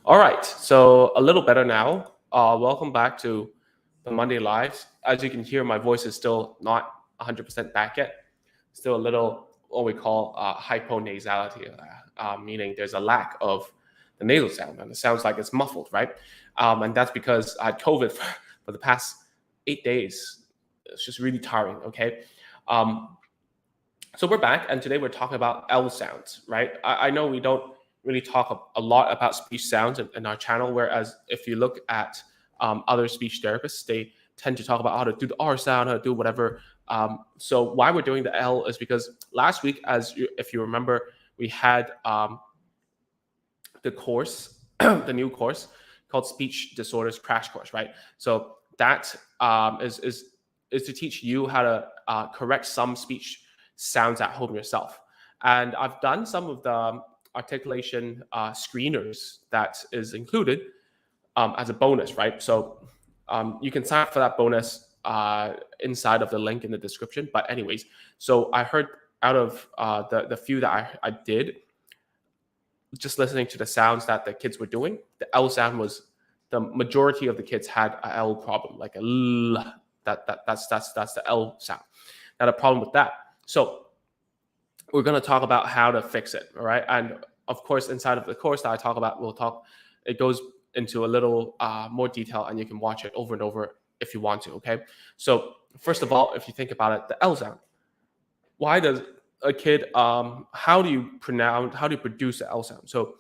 All right, so a little better now. Welcome back to the Monday Lives. As you can hear, my voice is still not 100% back yet. Still a little what we call hyponasality, meaning there's a lack of the nasal sound, and it sounds like it's muffled, right? And that's because I had COVID for the past 8 days. It's just really tiring. Okay, um, so we're back, and today we're talking about L sounds, right? I know we don't really talk a lot about speech sounds in our channel, whereas if you look at other speech therapists, they tend to talk about how to do the R sound, how to do whatever. So why we're doing the L is because last week, if you remember, we had the course, the new course called Speech Disorders Crash Course, right? So that is to teach you how to correct some speech sounds at home yourself. And I've done some of the articulation screeners that is included as a bonus, right? So you can sign up for that bonus inside of the link in the description. But anyways, so I heard out of the few that I did, just listening to the sounds that the kids were doing, the L sound was the majority of the kids had a L problem, like a L. That's the L sound. Now the problem with that. So we're going to talk about how to fix it, all right? And of course, inside of the course that I talk about, it goes into a little more detail, and you can watch it over and over if you want to, okay? So first of all, if you think about it, the L sound. Why does a kid, how do you produce the L sound? So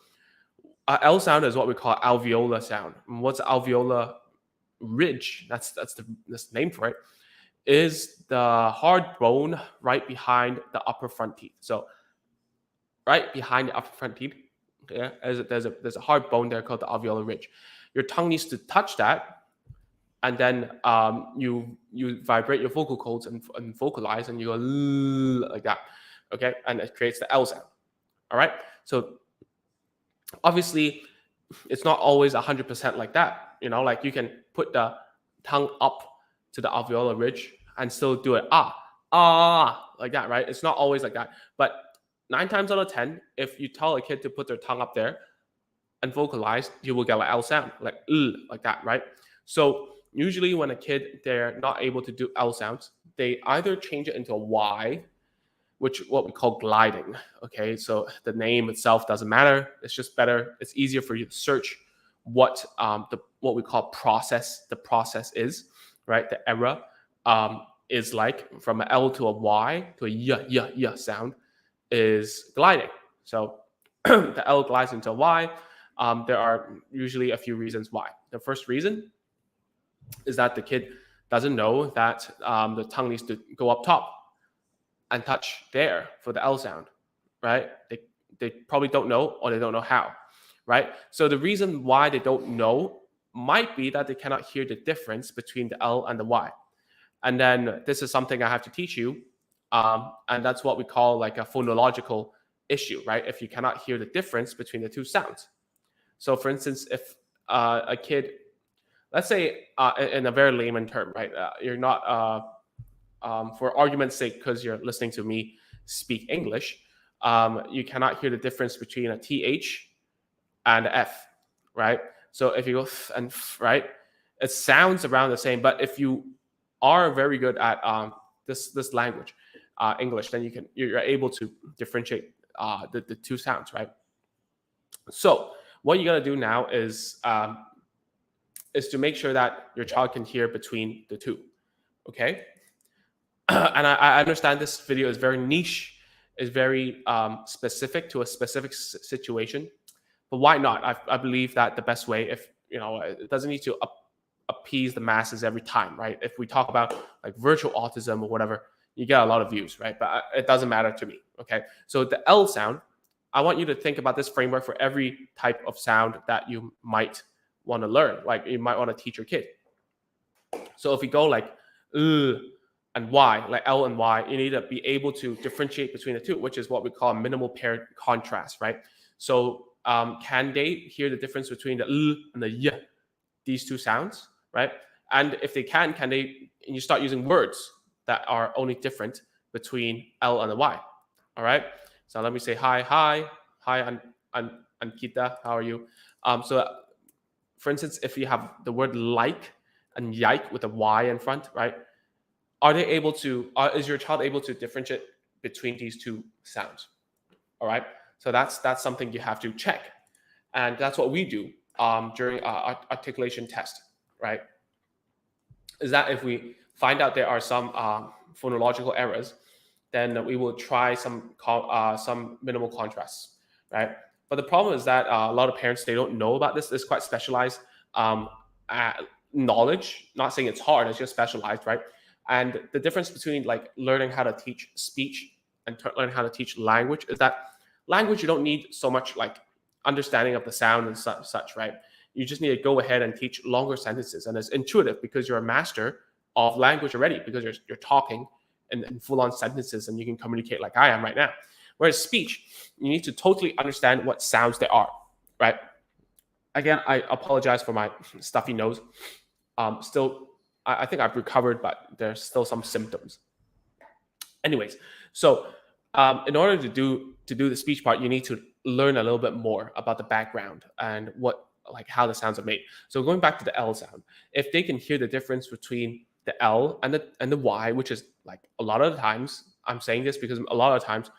L sound is what we call alveolar sound. And what's alveolar ridge? That's the name for it. Is the hard bone right behind the upper front teeth. So right behind the upper front teeth, yeah, there's a hard bone there called the alveolar ridge. Your tongue needs to touch that, and then you vibrate your vocal cords and vocalize, and you go like that, okay? And it creates the L sound, all right? So obviously, it's not always 100% like that, like you can put the tongue up to the alveolar ridge and still do it like that, right? It's not always like that, but 9 times out of 10, if you tell a kid to put their tongue up there and vocalize, you will get an L sound, like that, right? So usually when a kid, they're not able to do L sounds, they either change it into a Y, which what we call gliding, okay? So the name itself doesn't matter. It's just better. It's easier for you to search what we call the process is, right? The error is like from an L to a Y to a y sound is gliding. So the L glides into a Y. There are usually a few reasons why. The first reason is that the kid doesn't know that the tongue needs to go up top and touch there for the L sound, right? They probably don't know, or they don't know how, right? So the reason why they don't know might be that they cannot hear the difference between the L and the Y. And then this is something I have to teach you, and that's what we call like a phonological issue, right? If you cannot hear the difference between the two sounds. So for instance, if a kid, let's say in a very layman term, right? You're not, for argument's sake, because you're listening to me speak English, you cannot hear the difference between a TH and an F, right? So if you go and right, it sounds around the same, but if you are very good at this language, English, then you're able to differentiate the two sounds, right? So what you're gonna do now is to make sure that your child can hear between the two, okay? And I understand this video is very niche, is very specific to a specific situation, but why not? I believe that the best way, if it doesn't need to appease the masses every time, right? If we talk about like virtual autism or whatever, you get a lot of views, right? But it doesn't matter to me, okay? So the L sound, I want you to think about this framework for every type of sound that you might want to learn, like you might want to teach your kid. So if we go like and Y, like L and Y, you need to be able to differentiate between the two, which is what we call minimal pair contrast, right? So can they hear the difference between the and the y, these two sounds, right? And if they can they, and you start using words that are only different between L and the Y, all right? So let me say hi, Ankita, how are you? For instance, if you have the word like and yike with a Y in front, right? Are they able to, is your child able to differentiate between these two sounds? All right. So that's something you have to check. And that's what we do during articulation test, right? Is that if we find out there are some phonological errors, then we will try some minimal contrasts, right? But the problem is that a lot of parents, they don't know about this. It's quite specialized um, uh, knowledge. Not saying it's hard, it's just specialized, right? And the difference between like learning how to teach speech and learning how to teach language is that language, you don't need so much like understanding of the sound and such, right? You just need to go ahead and teach longer sentences, and it's intuitive because you're a master of language already, because you're talking in full-on sentences and you can communicate like I am right now. Whereas speech, you need to totally understand what sounds there are, right? Again, I apologize for my stuffy nose. Still, I think I've recovered, but there's still some symptoms. Anyways, so in order to do the speech part, you need to learn a little bit more about the background and how the sounds are made. So going back to the L sound, if they can hear the difference between the L and the Y, which is like a lot of the times, I'm saying this because a lot of times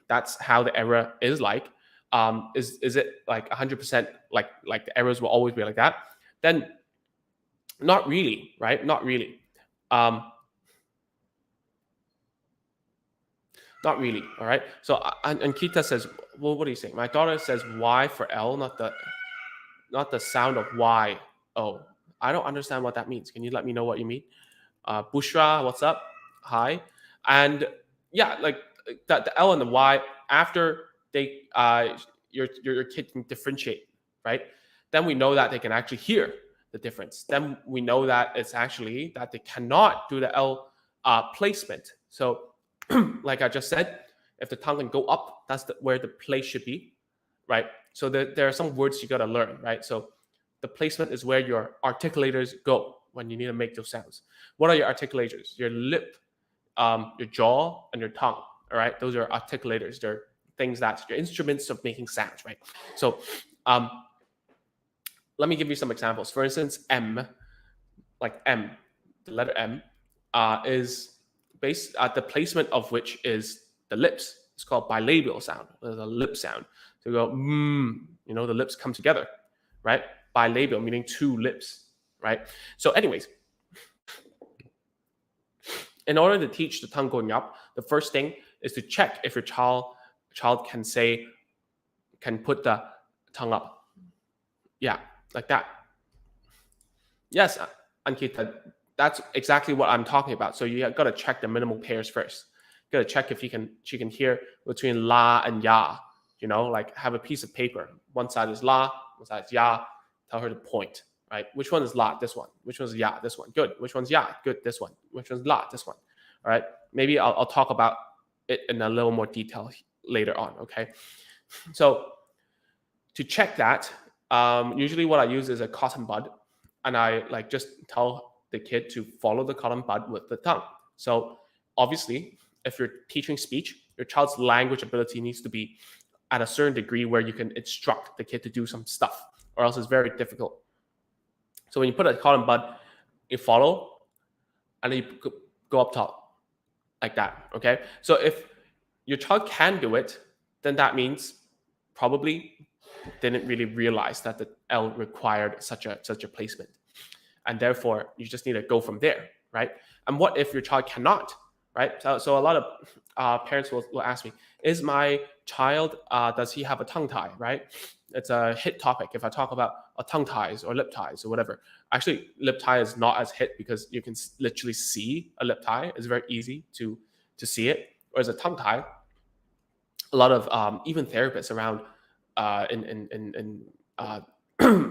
that's how the error is like. Is it like 100% like the errors will always be like that? Then not really, right? Not really. Not really. All right. So and Kita says, well, what are you saying? My daughter says Y for L, not the sound of Y. Oh, I don't understand what that means. Can you let me know what you mean? Bushra, what's up? Hi. And yeah, like the L and the Y, after they your kid can differentiate, right? Then we know that they can actually hear the difference. Then we know that it's actually that they cannot do the L placement. So like I just said, if the tongue can go up, that's where the place should be, right? So there are some words you got to learn, right? So the placement is where your articulators go when you need to make those sounds. What are your articulators? Your lip, your jaw, and your tongue, all right? Those are articulators. They're things that your instruments of making sounds, right? So let me give you some examples. For instance, M, like M, the letter M, is based at the placement of which is the lips. It's called bilabial sound. There's a lip sound. So you go, the lips come together, right? Bilabial, meaning two lips, right? So anyways, in order to teach the tongue going up, the first thing is to check if your child can put the tongue up. Yeah, like that. Yes, Ankita, that's exactly what I'm talking about. So you got to check the minimal pairs first. You got to check if she can hear between la and ya. Like have a piece of paper. One side is la, one side is ya. Tell her to point, right? Which one is la? This one. Which one's ya? This one. Good. Which one's ya? Good. This one. Which one's la? This one. All right. Maybe I'll talk about it in a little more detail later on. Okay. So to check that, usually what I use is a cotton bud, and I just tell the kid to follow the cotton bud with the tongue. So obviously, if you're teaching speech, your child's language ability needs to be at a certain degree where you can instruct the kid to do some stuff, or else it's very difficult. So when you put a cotton bud, you follow, and then you go up top like that. Okay. So if your child can do it, then that means probably didn't really realize that the L required such a placement, and therefore you just need to go from there, right? And what if your child cannot, right? So a lot of parents will ask me, is my child, does he have a tongue tie, right? It's a hit topic if I talk about a tongue ties or lip ties or whatever. Actually, lip tie is not as hit because you can literally see a lip tie. It's very easy to see it. Whereas a tongue tie, a lot of even therapists around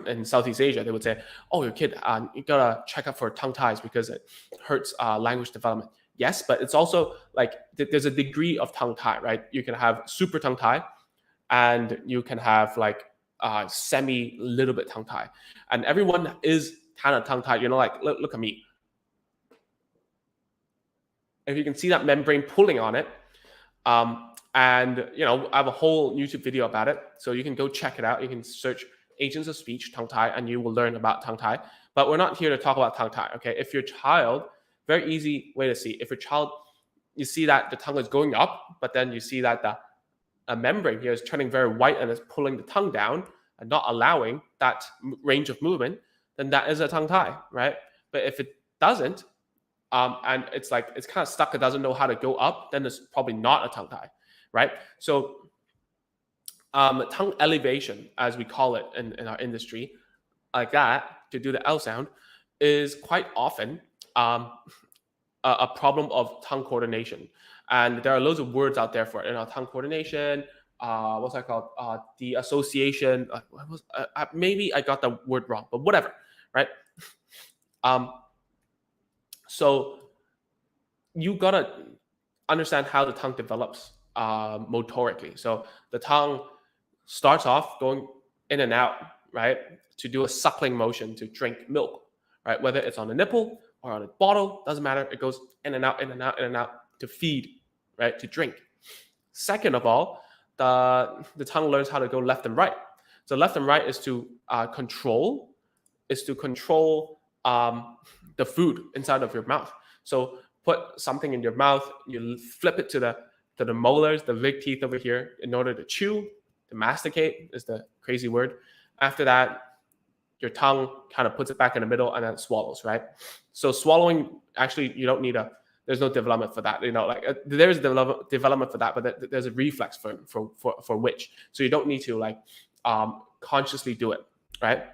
in Southeast Asia, they would say, "Oh, your kid, you gotta check out for tongue ties because it hurts language development." Yes, but it's also like there's a degree of tongue tie, right? You can have super tongue tie, and you can have like semi little bit tongue tie, and everyone is kind of tongue tied. Like look at me. If you can see that membrane pulling on it, and I have a whole YouTube video about it, so you can go check it out. You can search agents of speech, tongue tie, and you will learn about tongue tie. But we're not here to talk about tongue tie, okay? If your child, very easy way to see, if your child, you see that the tongue is going up, but then you see that the membrane here is turning very white and is pulling the tongue down and not allowing that range of movement, then that is a tongue tie, right? But if it doesn't, and it's like it's kind of stuck, it doesn't know how to go up, then it's probably not a tongue tie, right? So tongue elevation, as we call it in our industry, like that, to do the L sound, is quite often a problem of tongue coordination. And there are loads of words out there for it. Tongue coordination, what's that called? The association. Maybe I got the word wrong, but whatever, right? So you gotta understand how the tongue develops motorically. So the tongue starts off going in and out, right, to do a suckling motion to drink milk, right? Whether it's on a nipple or on a bottle, doesn't matter. It goes in and out, in and out, in and out to feed, right, to drink. Second of all, the tongue learns how to go left and right. So left and right is to control the food inside of your mouth. So put something in your mouth, you flip it to the molars, the big teeth over here, in order to chew. To masticate is the crazy word. After that, your tongue kind of puts it back in the middle and then it swallows, right? So swallowing, actually, you don't need there's no development for that. There's development for that, but there's a reflex for which. So you don't need to consciously do it, right?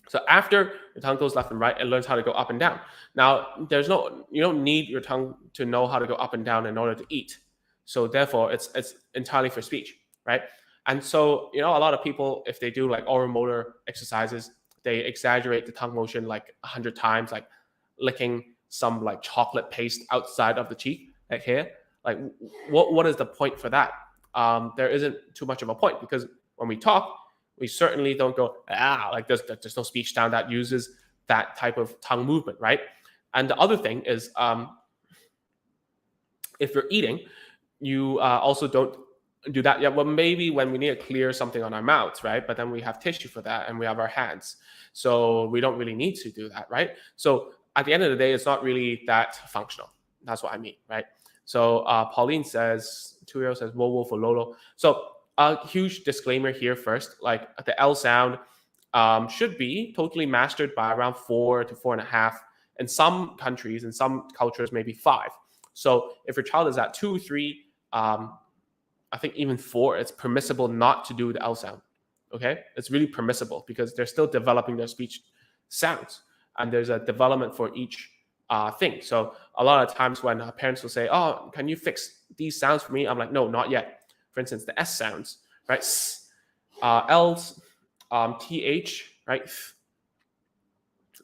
So after your tongue goes left and right, it learns how to go up and down. Now, you don't need your tongue to know how to go up and down in order to eat. So therefore, it's entirely for speech, right? And so, a lot of people, if they do like oral motor exercises, they exaggerate the tongue motion like 100 times, like licking some like chocolate paste outside of the cheek, like here. Like, what is the point for that? There isn't too much of a point, because when we talk, we certainly don't go, like there's no speech sound that uses that type of tongue movement, right? And the other thing is, if you're eating, you also don't do that. Yeah, well, maybe when we need to clear something on our mouths, right? But then we have tissue for that, and we have our hands, so we don't really need to do that, right? So at the end of the day, it's not really that functional. That's what I mean, right? So Pauline says, 2-year-old says, whoa, whoa for Lolo. So a huge disclaimer here first, like the L sound should be totally mastered by around 4 to 4.5. In some countries, in some cultures, maybe 5. So if your child is at 2, 3, I think even 4, it's permissible not to do the L sound. Okay, it's really permissible because they're still developing their speech sounds, and there's a development for each thing. So a lot of times when parents will say, "Oh, can you fix these sounds for me?" I'm like, "No, not yet." For instance, the S sounds, right? L's, th, right?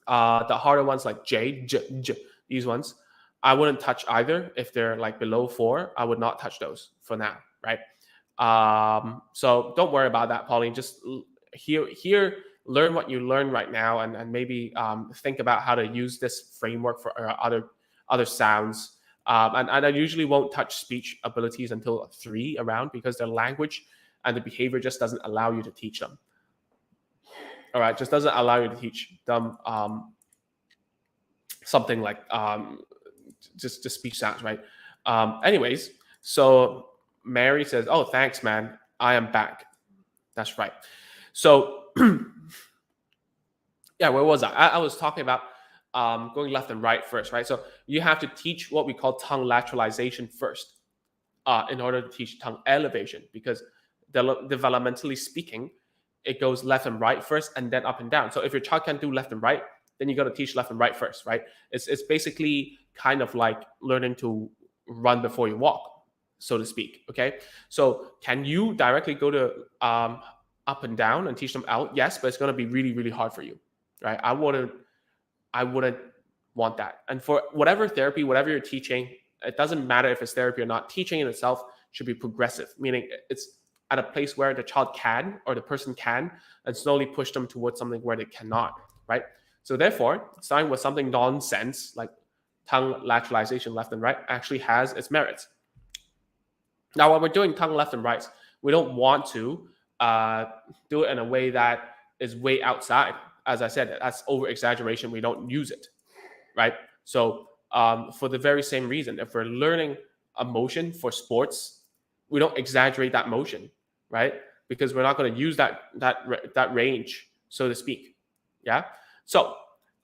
The harder ones like J, J, J, these ones, I wouldn't touch either. If they're like below 4, I would not touch those for now, right? So don't worry about that, Pauline. Just here, learn what you learn right now, and maybe think about how to use this framework for other sounds. And I usually won't touch speech abilities until 3 around, because their language and the behavior just doesn't allow you to teach them. All right, just doesn't allow you to teach them something like just speech sounds, right? Anyways, so Mary says, "Oh, thanks, man. I am back." That's right. So, yeah, where was I? I was talking about going left and right first, right? So you have to teach what we call tongue lateralization first in order to teach tongue elevation, because developmentally speaking, it goes left and right first and then up and down. So if your child can't do left and right, then you got to teach left and right first, right? It's basically kind of like learning to run before you walk, so to speak. Okay, so can you directly go to up and down and teach them out? Yes, but it's going to be really, really hard for you, right? I wouldn't want that. And for whatever therapy, whatever you're teaching, it doesn't matter if it's therapy or not. Teaching in itself should be progressive, meaning it's at a place where the child can, or the person can, and slowly push them towards something where they cannot, right? So therefore, starting with something nonsense like tongue lateralization left and right actually has its merits. Now, when we're doing tongue left and right, we don't want to do it in a way that is way outside. As I said, that's over exaggeration. We don't use it, right? So for the very same reason, if we're learning a motion for sports, we don't exaggerate that motion, right? Because we're not going to use that range, so to speak. Yeah. So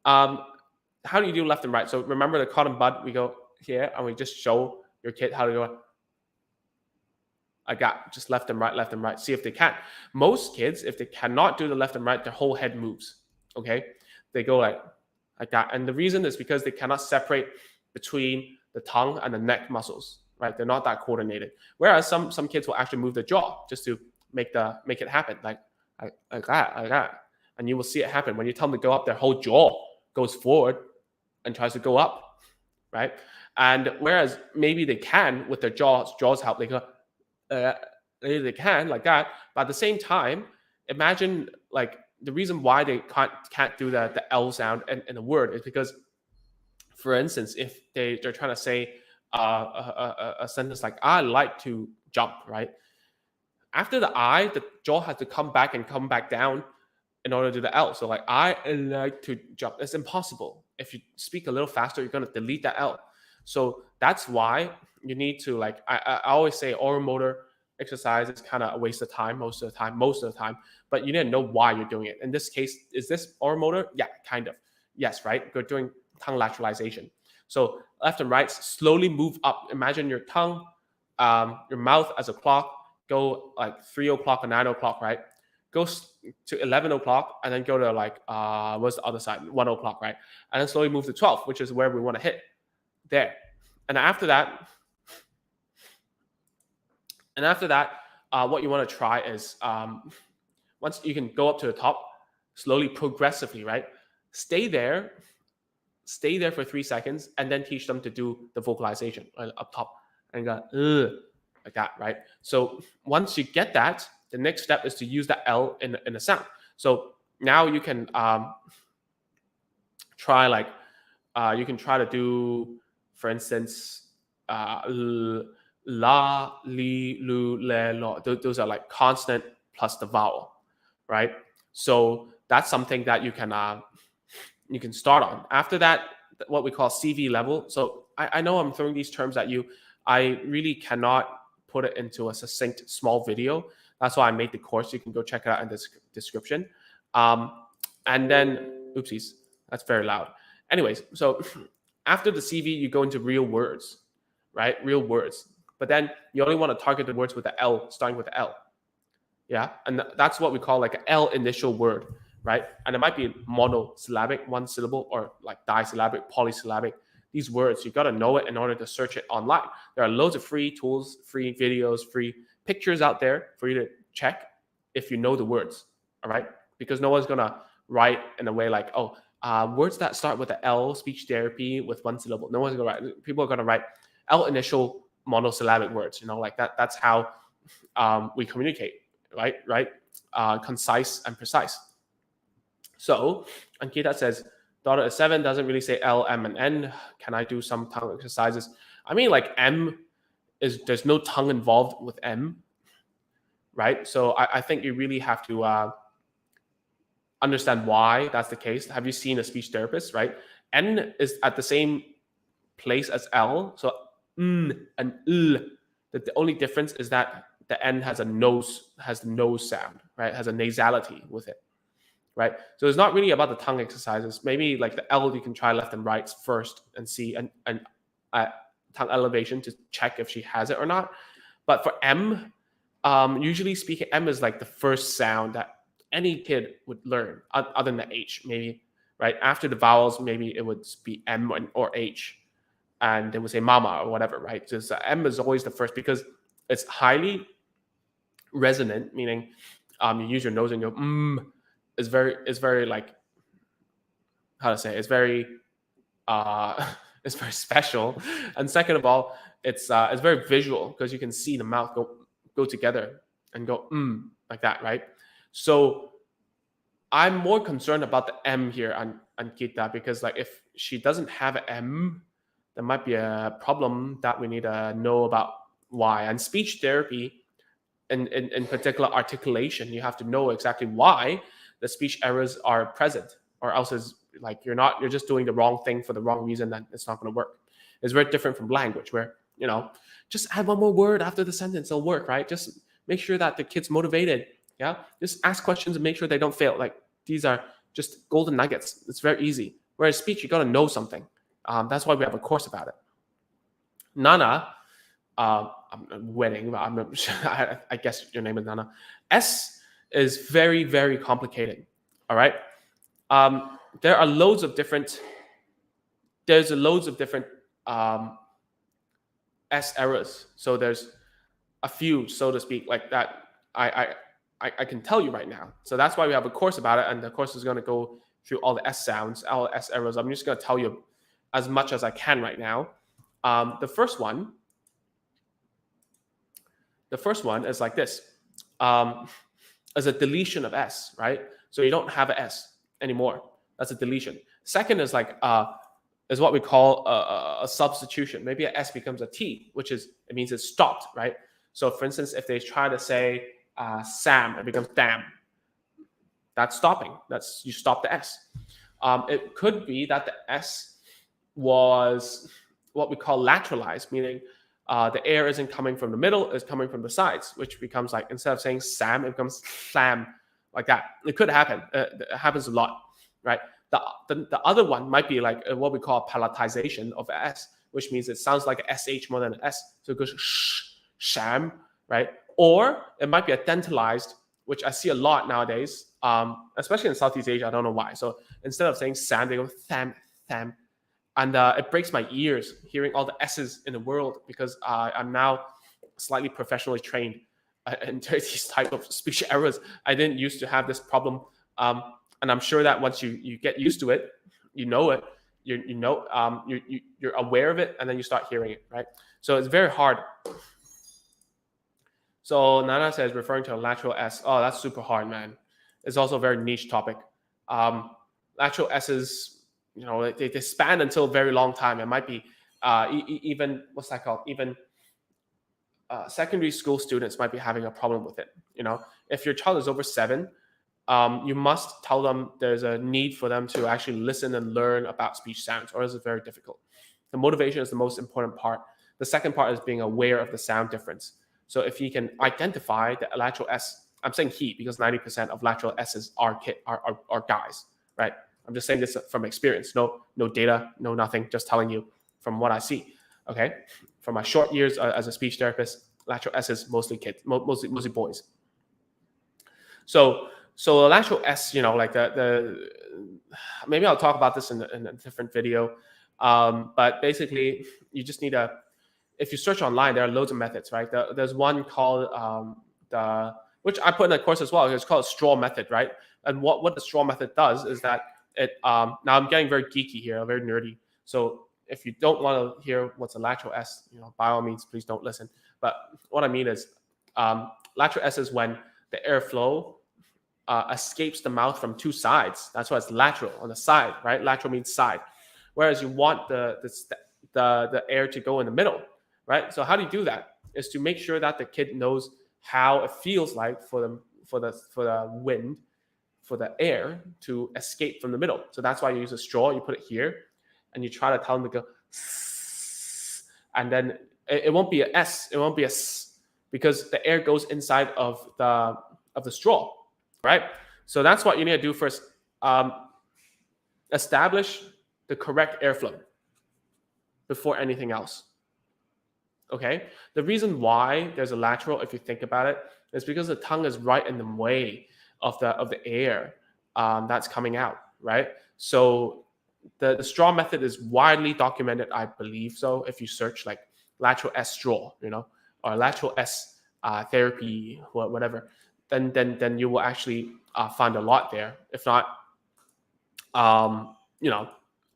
how do you do left and right? So remember the cotton bud. We go here and we just show your kid how to go. I got just left and right. See if they can. Most kids, if they cannot do the left and right, their whole head moves. Okay, they go like that, and the reason is because they cannot separate between the tongue and the neck muscles. Right, they're not that coordinated. Whereas some kids will actually move the jaw just to make it happen, like that, and you will see it happen when you tell them to go up. Their whole jaw goes forward and tries to go up, right? And whereas maybe they can with their jaws help, they go. They can like that, but at the same time, imagine like the reason why they can't do the L sound in a word is because, for instance, if they're trying to say a sentence like "I like to jump," right? After the I, the jaw has to come back and come back down in order to do the L. So like I like to jump. It's impossible. If you speak a little faster, you're gonna delete that L. So that's why you need to like I always say oral motor exercise is kind of a waste of time most of the time, but you need to know why you're doing it. In this case, is this oral motor? Yeah, kind of. Yes, right? You're doing tongue lateralization. So left and right, slowly move up. Imagine your tongue, your mouth as a clock. Go like 3 o'clock or 9 o'clock, right? Go to 11 o'clock and then go to like what's the other side? 1 o'clock, right? And then slowly move to 12, which is where we want to hit. There. And after that, what you want to try is once you can go up to the top, slowly, progressively, right? Stay there for 3 seconds, and then teach them to do the vocalization up top and go like that, right? So once you get that, the next step is to use that L in a sound. So now you can try like you can try to do, for instance, la, li, lu, le, lo. Those are like consonant plus the vowel, right? So that's something that you can start on. After that, what we call CV level. So I know I'm throwing these terms at you. I really cannot put it into a succinct small video. That's why I made the course. You can go check it out in the description. And then, oopsies, that's very loud. Anyways, so after the CV, you go into real words, right? Real words. But then you only want to target the words with the L, starting with the L. Yeah. And that's what we call like an L initial word, right? And it might be monosyllabic, one syllable, or like disyllabic, polysyllabic. These words, you got to know it in order to search it online. There are loads of free tools, free videos, free pictures out there for you to check if you know the words, all right? Because no one's going to write in a way like, oh, words that start with the L, speech therapy with one syllable. No one's going to write. People are going to write L initial monosyllabic words, like that. That's how we communicate, right? Concise and precise. So Ankita says, daughter is 7, doesn't really say L, M, and N. Can I do some tongue exercises? I mean, like there's no tongue involved with M, right? So I think you really have to understand why that's the case. Have you seen a speech therapist, right? N is at the same place as L. So and L. The only difference is that the N has the nose sound, right? Has a nasality with it. Right, so it's not really about the tongue exercises. Maybe like the L, you can try left and right first and see and tongue elevation to check if she has it or not. But for M, usually speaking, M is like the first sound that any kid would learn, other than the H, maybe, right? After the vowels, maybe it would be M or H, and they would say mama or whatever, right? Just M is always the first because it's highly resonant, meaning you use your nose and go It's very like, how to say, it's very special. And second of all, it's very visual because you can see the mouth go together and go like that, right? So I'm more concerned about the M here on Kita, because like if she doesn't have an M, there might be a problem that we need to know about why. And speech therapy, in particular articulation, you have to know exactly why the speech errors are present, or else it's like you're just doing the wrong thing for the wrong reason, then it's not going to work. It's very different from language, where just add one more word after the sentence, it'll work, right? Just make sure that the kid's motivated. Yeah, just ask questions and make sure they don't fail. Like, these are just golden nuggets. It's very easy. Whereas speech, you got to know something. That's why we have a course about it. Nana, I'm winning. I guess your name is Nana. S is very, very complicated. All right. There are loads of different. There's loads of different S errors. So there's a few, so to speak, like that. I can tell you right now. So that's why we have a course about it, and the course is going to go through all the S sounds, all the S errors. I'm just going to tell you as much as I can right now. The first one is like this. As a deletion of S, right? So you don't have an S anymore. That's a deletion. Second is like is what we call a substitution. Maybe an S becomes a T, which is, it means it's stopped, right? So for instance, if they try to say Sam, it becomes damn. That's stopping. That's, you stop the S. It could be that the S was what we call lateralized, meaning the air isn't coming from the middle, it's coming from the sides, which becomes like, instead of saying Sam, it becomes slam, like that. It could happen. It happens a lot, right? The other one might be like what we call palatization of S, which means it sounds like a SH more than an S. So it goes sham, right? Or it might be a dentalized, which I see a lot nowadays, especially in Southeast Asia. I don't know why. So instead of saying Sam, they go tham, tham. And it breaks my ears hearing all the S's in the world, because I'm now slightly professionally trained in these type of speech errors. I didn't used to have this problem. And I'm sure that once you get used to it, you know it, you're aware of it, and then you start hearing it, right? So it's very hard. So Nana says, referring to a lateral S. Oh, that's super hard, man. It's also a very niche topic. Lateral S's, they span until a very long time. It might be even, what's that called? Even secondary school students might be having a problem with it. If your child is over 7, you must tell them there's a need for them to actually listen and learn about speech sounds, or else it's very difficult. The motivation is the most important part. The second part is being aware of the sound difference. So if he can identify the lateral S, I'm saying he, because 90% of lateral S's are guys, right? I'm just saying this from experience. No data, no nothing, just telling you from what I see. Okay, from my short years as a speech therapist, lateral S's mostly kids, mostly boys. So a lateral S, like the maybe I'll talk about this in a different video. But basically, you just need if you search online, there are loads of methods, right? There's one called which I put in the course as well. It's called straw method, right? And what the straw method does is that it now I'm getting very geeky here, very nerdy. So if you don't want to hear what's a lateral S, by all means, please don't listen. But what I mean is, lateral S is when the airflow escapes the mouth from two sides. That's why it's lateral, on the side, right? Lateral means side. Whereas you want the air to go in the middle, right? So how do you do that? Is to make sure that the kid knows how it feels like for the wind, for the air to escape from the middle. So that's why you use a straw. You put it here, and you try to tell them to go, and then it won't be a S. It won't be a S, because the air goes inside of the straw, right? So that's what you need to do first. Establish the correct airflow before anything else. Okay. The reason why there's a lateral, if you think about it, is because the tongue is right in the way of the air that's coming out, right? So the straw method is widely documented, I believe. So if you search like lateral S straw, or lateral S therapy, whatever, then you will actually find a lot there. If not, I'll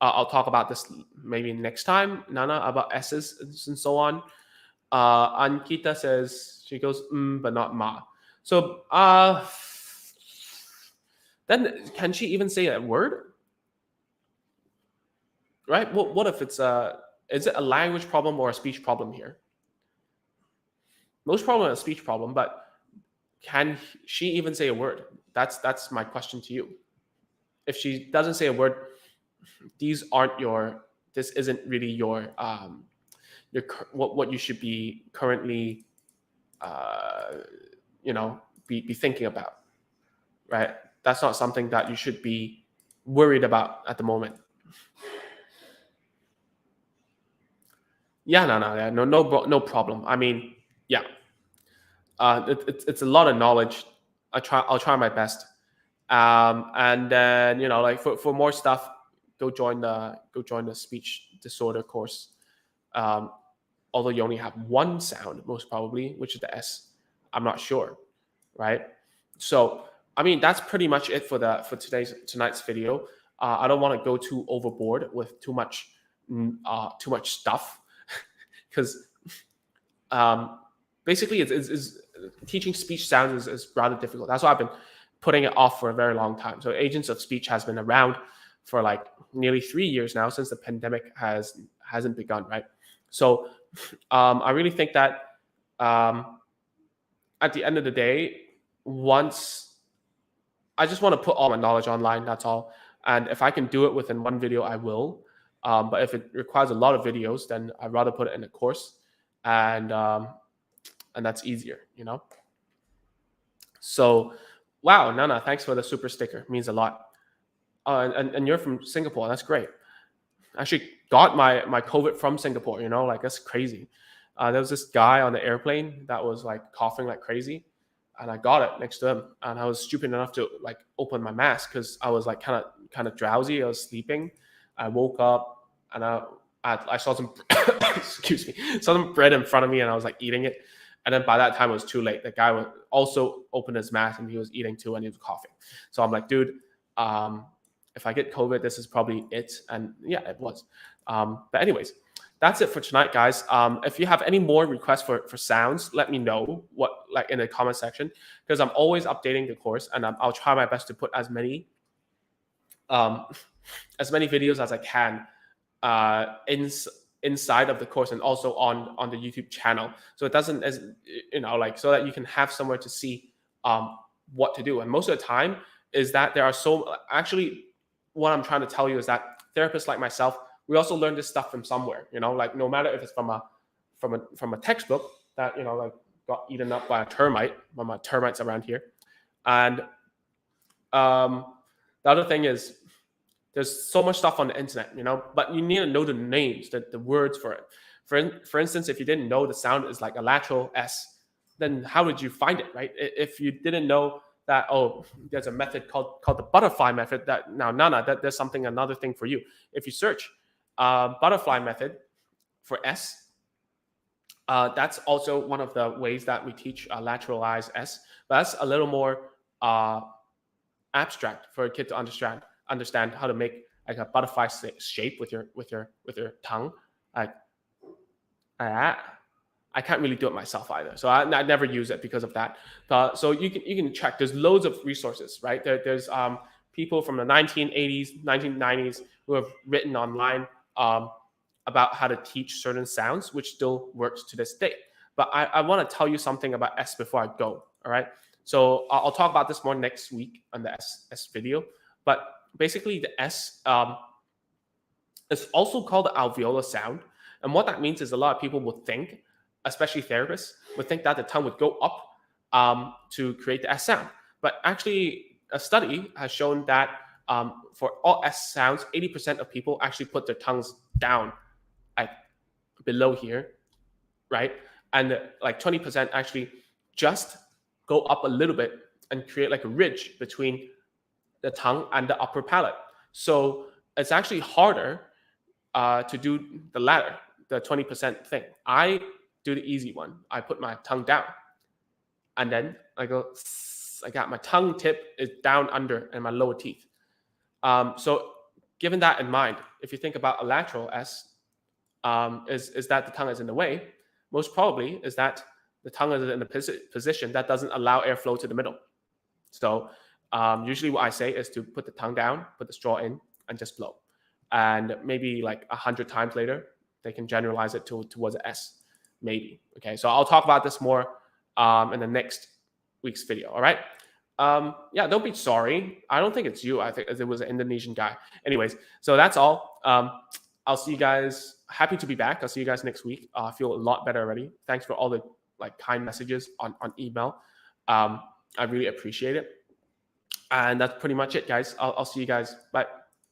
talk about this maybe next time, Nana, about S's and so on. Ankita says, she goes, but not ma. So then can she even say a word? Right? What if is it a language problem or a speech problem here? Most probably a speech problem, but can she even say a word? That's my question to you. If she doesn't say a word, this isn't really what you should be currently uh, be thinking about, right? That's not something that you should be worried about at the moment. Yeah, no problem. I mean, yeah, it's a lot of knowledge. I'll try my best. And then like for more stuff, go join the speech disorder course. Um, although you only have one sound, most probably, which is the S. I'm not sure, right? So I mean, that's pretty much it for tonight's video. I don't want to go too overboard with too much stuff because basically it's teaching speech sounds is rather difficult. That's why I've been putting it off for a very long time. So Agents of Speech has been around for like nearly 3 years now, since the pandemic hasn't begun, right? So I really think that at the end of the day, once I just want to put all my knowledge online, that's all. And if I can do it within one video, I will. But if it requires a lot of videos, then I'd rather put it in a course, and that's easier, So, wow, Nana, thanks for the super sticker. It means a lot. And you're from Singapore. That's great. I actually got my COVID from Singapore. Like that's crazy. There was this guy on the airplane that was like coughing like crazy, and I got it next to him. And I was stupid enough to like open my mask because I was like kind of drowsy. I was sleeping. I woke up and I saw some excuse me, saw some bread in front of me, and I was like eating it. And then by that time, it was too late. The guy would also open his mask, and he was eating too, and he was coughing. So I'm like, dude, if I get COVID, this is probably it. And yeah, it was. But anyways, that's it for tonight, guys. If you have any more requests for sounds, let me know like in the comment section, because I'm always updating the course, and I'll try my best to put as many videos as I can inside of the course, and also on the YouTube channel, so it doesn't, like, so that you can have somewhere to see what to do. And most of the time is that there are actually, what I'm trying to tell you is that therapists like myself, we also learn this stuff from somewhere, like no matter if it's from a textbook that like got eaten up by a termite, by my termites around here. And the other thing is, there's so much stuff on the internet, but you need to know the names, the words for it. For instance, if you didn't know the sound is like a lateral S, then how did you find it, right? If you didn't know that, there's a method called the butterfly method, that now, Nana, that there's another thing for you. If you search butterfly method for S, that's also one of the ways that we teach lateralized S, but that's a little more abstract for a kid to understand how to make like a butterfly shape with your tongue. I can't really do it myself either, so I never use it because of that. So you can check. There's loads of resources, right? There's people from the 1980s, 1990s who have written online about how to teach certain sounds, which still works to this day. But I want to tell you something about S before I go. All right. So I'll talk about this more next week on the S video. But basically, the S is also called the alveolar sound. And what that means is a lot of people would think, especially therapists, would think that the tongue would go up to create the S sound. But actually, a study has shown that for all S sounds, 80% of people actually put their tongues down, like below here, right? And like 20% actually just go up a little bit and create like a ridge between the tongue and the upper palate. So it's actually harder to do the latter, the 20% thing. I do the easy one. I put my tongue down, and then I go. I got my tongue tip is down under and my lower teeth. So given that in mind, if you think about a lateral S, is that the tongue is in the way? Most probably is that the tongue is in a position that doesn't allow airflow to the middle. So usually what I say is to put the tongue down, put the straw in, and just blow. And maybe like 100 times later, they can generalize it towards an S, maybe. Okay, so I'll talk about this more in the next week's video. All right. Yeah, don't be sorry. I don't think it's you. I think it was an Indonesian guy. Anyways, so that's all. I'll see you guys. Happy to be back. I'll see you guys next week. I feel a lot better already. Thanks for all the like kind messages on email. I really appreciate it. And that's pretty much it, guys. I'll see you guys. Bye.